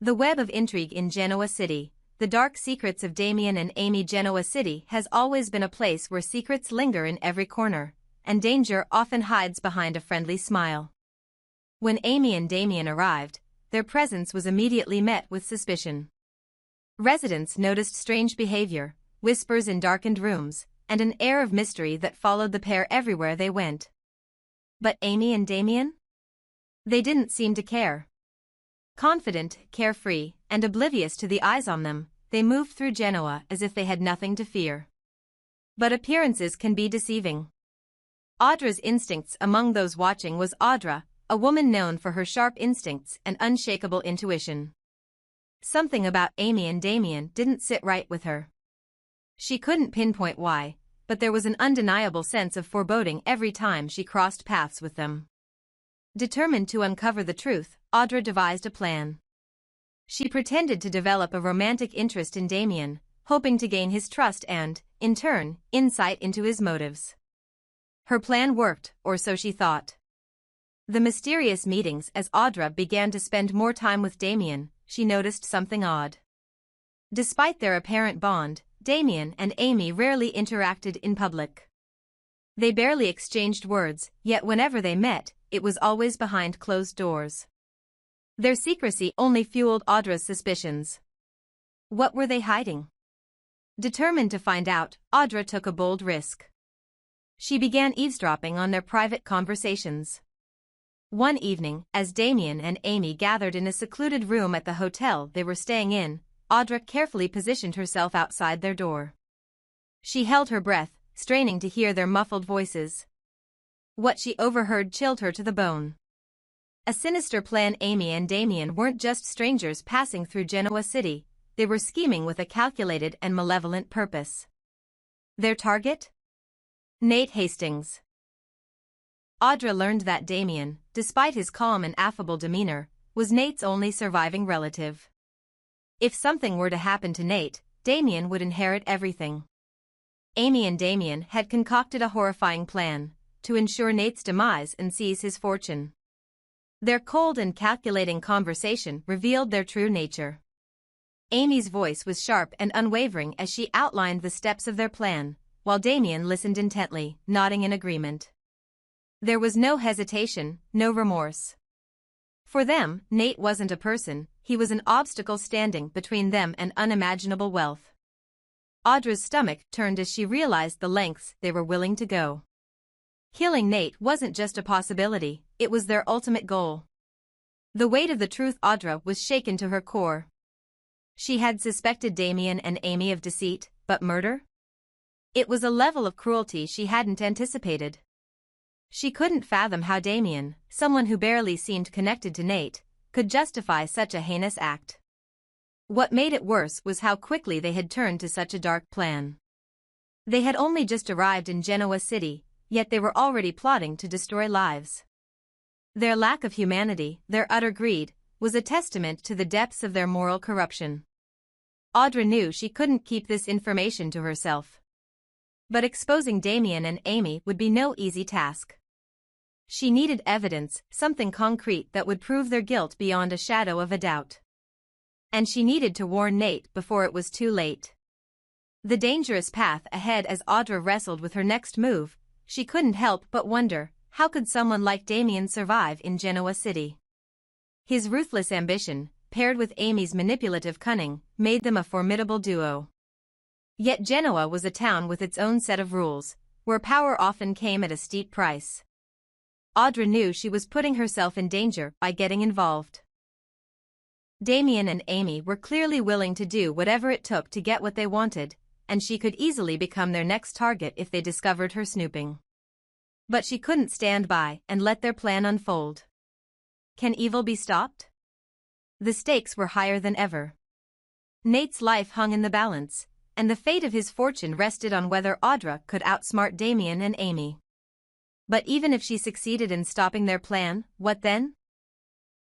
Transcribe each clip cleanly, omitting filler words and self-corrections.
The web of intrigue in Genoa City, the dark secrets of Damian and Amy. Genoa City has always been a place where secrets linger in every corner, and danger often hides behind a friendly smile. When Amy and Damian arrived, their presence was immediately met with suspicion. Residents noticed strange behavior, whispers in darkened rooms, and an air of mystery that followed the pair everywhere they went. But Amy and Damian? They didn't seem to care. Confident, carefree, and oblivious to the eyes on them, they moved through Genoa as if they had nothing to fear. But appearances can be deceiving. Audra's instincts among those watching was Audra, a woman known for her sharp instincts and unshakable intuition. Something about Amy and Damian didn't sit right with her. She couldn't pinpoint why, but there was an undeniable sense of foreboding every time she crossed paths with them. Determined to uncover the truth, Audra devised a plan. She pretended to develop a romantic interest in Damian, hoping to gain his trust and, in turn, insight into his motives. Her plan worked, or so she thought. The mysterious meetings. As Audra began to spend more time with Damian, she noticed something odd. Despite their apparent bond, Damian and Amy rarely interacted in public. They barely exchanged words, yet whenever they met, it was always behind closed doors. Their secrecy only fueled Audra's suspicions. What were they hiding? Determined to find out, Audra took a bold risk. She began eavesdropping on their private conversations. One evening, as Damian and Amy gathered in a secluded room at the hotel they were staying in, Audra carefully positioned herself outside their door. She held her breath, straining to hear their muffled voices. What she overheard chilled her to the bone. A sinister plan. Amy and Damian weren't just strangers passing through Genoa City, they were scheming with a calculated and malevolent purpose. Their target? Nate Hastings. Audra learned that Damian, despite his calm and affable demeanor, was Nate's only surviving relative. If something were to happen to Nate, Damian would inherit everything. Amy and Damian had concocted a horrifying plan to ensure Nate's demise and seize his fortune. Their cold and calculating conversation revealed their true nature. Amy's voice was sharp and unwavering as she outlined the steps of their plan, while Damian listened intently, nodding in agreement. There was no hesitation, no remorse. For them, Nate wasn't a person, he was an obstacle standing between them and unimaginable wealth. Audra's stomach turned as she realized the lengths they were willing to go. Killing Nate wasn't just a possibility, it was their ultimate goal. The weight of the truth. Audra was shaken to her core. She had suspected Damian and Amy of deceit, but murder? It was a level of cruelty she hadn't anticipated. She couldn't fathom how Damian, someone who barely seemed connected to Nate, could justify such a heinous act. What made it worse was how quickly they had turned to such a dark plan. They had only just arrived in Genoa City, yet they were already plotting to destroy lives. Their lack of humanity, their utter greed, was a testament to the depths of their moral corruption. Audra knew she couldn't keep this information to herself. But exposing Damian and Amy would be no easy task. She needed evidence, something concrete that would prove their guilt beyond a shadow of a doubt. And she needed to warn Nate before it was too late. The dangerous path ahead. As Audra wrestled with her next move, she couldn't help but wonder, how could someone like Damian survive in Genoa City? His ruthless ambition, paired with Amy's manipulative cunning, made them a formidable duo. Yet Genoa was a town with its own set of rules, where power often came at a steep price. Audra knew she was putting herself in danger by getting involved. Damian and Amy were clearly willing to do whatever it took to get what they wanted, and she could easily become their next target if they discovered her snooping. But she couldn't stand by and let their plan unfold. Can evil be stopped? The stakes were higher than ever. Nate's life hung in the balance, and the fate of his fortune rested on whether Audra could outsmart Damian and Amy. But even if she succeeded in stopping their plan, what then?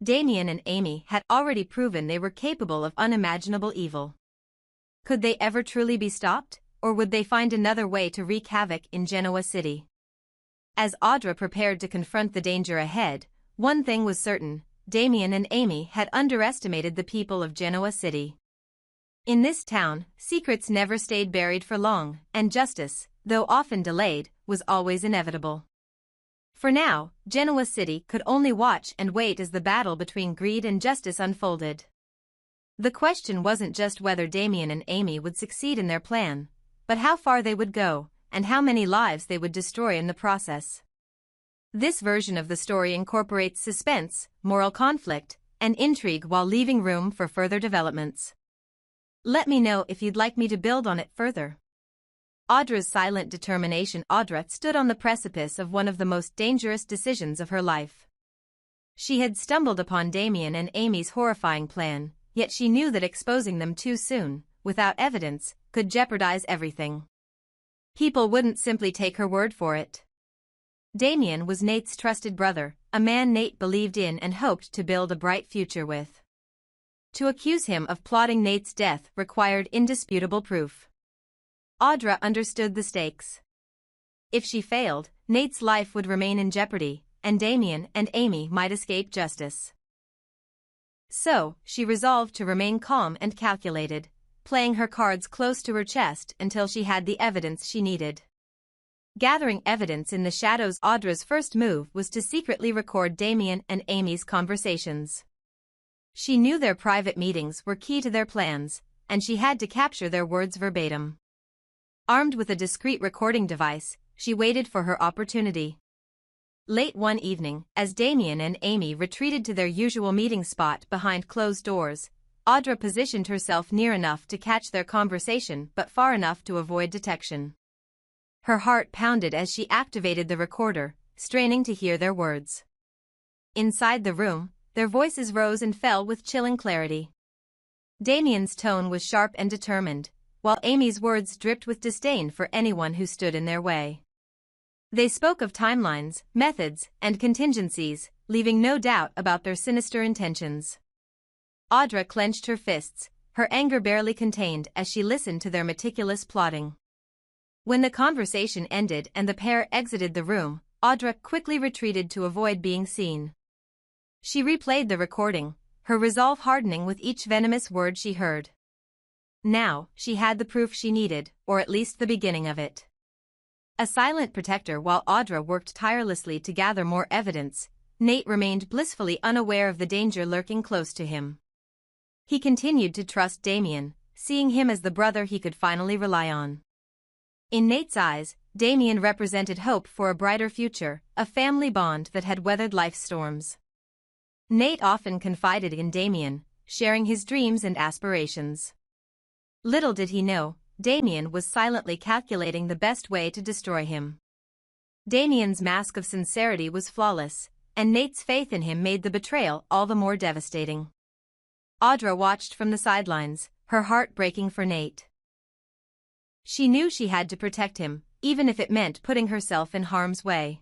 Damian and Amy had already proven they were capable of unimaginable evil. Could they ever truly be stopped, or would they find another way to wreak havoc in Genoa City? As Audra prepared to confront the danger ahead, one thing was certain, Damian and Amy had underestimated the people of Genoa City. In this town, secrets never stayed buried for long, and justice, though often delayed, was always inevitable. For now, Genoa City could only watch and wait as the battle between greed and justice unfolded. The question wasn't just whether Damian and Amy would succeed in their plan, but how far they would go, and how many lives they would destroy in the process. This version of the story incorporates suspense, moral conflict, and intrigue while leaving room for further developments. Let me know if you'd like me to build on it further. Audra's silent determination. Audra stood on the precipice of one of the most dangerous decisions of her life. She had stumbled upon Damian and Amy's horrifying plan, yet she knew that exposing them too soon, without evidence, could jeopardize everything. People wouldn't simply take her word for it. Damian was Nate's trusted brother, a man Nate believed in and hoped to build a bright future with. To accuse him of plotting Nate's death required indisputable proof. Audra understood the stakes. If she failed, Nate's life would remain in jeopardy, and Damian and Amy might escape justice. So, she resolved to remain calm and calculated, playing her cards close to her chest until she had the evidence she needed. Gathering evidence in the shadows. Audra's first move was to secretly record Damian and Amy's conversations. She knew their private meetings were key to their plans, and she had to capture their words verbatim. Armed with a discreet recording device, she waited for her opportunity. Late one evening, as Damian and Amy retreated to their usual meeting spot behind closed doors, Audra positioned herself near enough to catch their conversation but far enough to avoid detection. Her heart pounded as she activated the recorder, straining to hear their words. Inside the room, their voices rose and fell with chilling clarity. Damian's tone was sharp and determined, while Amy's words dripped with disdain for anyone who stood in their way. They spoke of timelines, methods, and contingencies, leaving no doubt about their sinister intentions. Audra clenched her fists, her anger barely contained as she listened to their meticulous plotting. When the conversation ended and the pair exited the room, Audra quickly retreated to avoid being seen. She replayed the recording, her resolve hardening with each venomous word she heard. Now, she had the proof she needed, or at least the beginning of it. A silent protector while Audra worked tirelessly to gather more evidence, Nate remained blissfully unaware of the danger lurking close to him. He continued to trust Damian, seeing him as the brother he could finally rely on. In Nate's eyes, Damian represented hope for a brighter future, a family bond that had weathered life's storms. Nate often confided in Damian, sharing his dreams and aspirations. Little did he know, Damian was silently calculating the best way to destroy him. Damian's mask of sincerity was flawless, and Nate's faith in him made the betrayal all the more devastating. Audra watched from the sidelines, her heart breaking for Nate. She knew she had to protect him, even if it meant putting herself in harm's way.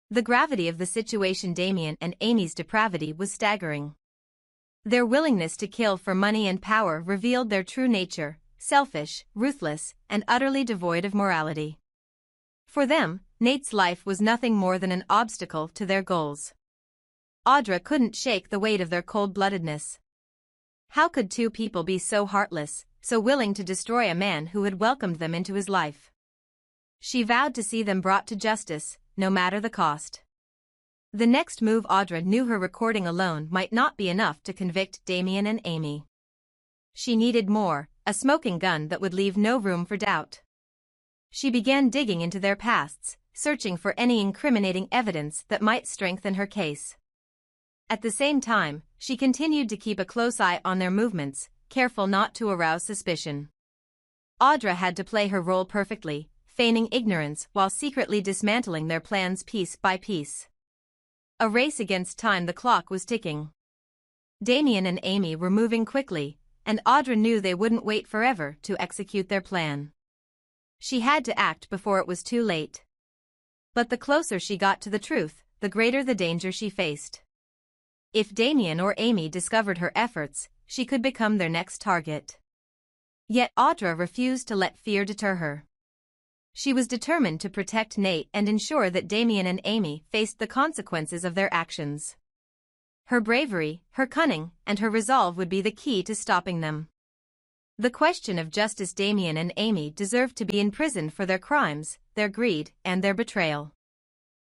The gravity of the situation. Damian and Amy's depravity was staggering. Their willingness to kill for money and power revealed their true nature, selfish, ruthless, and utterly devoid of morality. For them, Nate's life was nothing more than an obstacle to their goals. Audra couldn't shake the weight of their cold-bloodedness. How could two people be so heartless, so willing to destroy a man who had welcomed them into his life? She vowed to see them brought to justice, no matter the cost. The next move. Audra knew her recording alone might not be enough to convict Damian and Amy. She needed more, a smoking gun that would leave no room for doubt. She began digging into their pasts, searching for any incriminating evidence that might strengthen her case. At the same time, she continued to keep a close eye on their movements, careful not to arouse suspicion. Audra had to play her role perfectly, feigning ignorance while secretly dismantling their plans piece by piece. A race against time. The clock was ticking. Damian and Amy were moving quickly, and Audra knew they wouldn't wait forever to execute their plan. She had to act before it was too late. But the closer she got to the truth, the greater the danger she faced. If Damian or Amy discovered her efforts, she could become their next target. Yet Audra refused to let fear deter her. She was determined to protect Nate and ensure that Damian and Amy faced the consequences of their actions. Her bravery, her cunning, and her resolve would be the key to stopping them. The question of justice: Damian and Amy deserved to be in prison for their crimes, their greed, and their betrayal.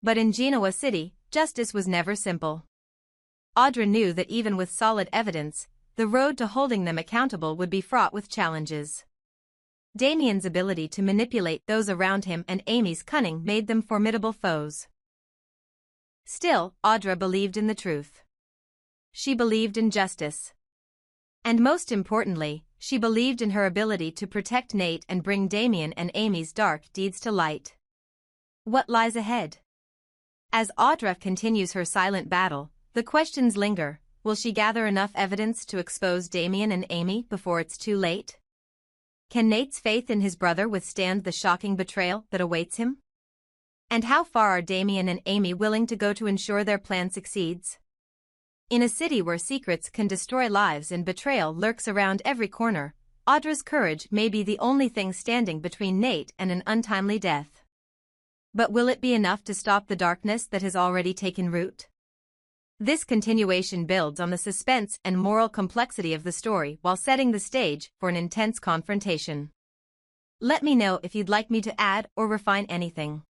But in Genoa City, justice was never simple. Audra knew that even with solid evidence, the road to holding them accountable would be fraught with challenges. Damian's ability to manipulate those around him and Amy's cunning made them formidable foes. Still, Audra believed in the truth. She believed in justice. And most importantly, she believed in her ability to protect Nate and bring Damian and Amy's dark deeds to light. What lies ahead? As Audra continues her silent battle, the questions linger. Will she gather enough evidence to expose Damian and Amy before it's too late? Can Nate's faith in his brother withstand the shocking betrayal that awaits him? And how far are Damian and Amy willing to go to ensure their plan succeeds? In a city where secrets can destroy lives and betrayal lurks around every corner, Audra's courage may be the only thing standing between Nate and an untimely death. But will it be enough to stop the darkness that has already taken root? This continuation builds on the suspense and moral complexity of the story while setting the stage for an intense confrontation. Let me know if you'd like me to add or refine anything.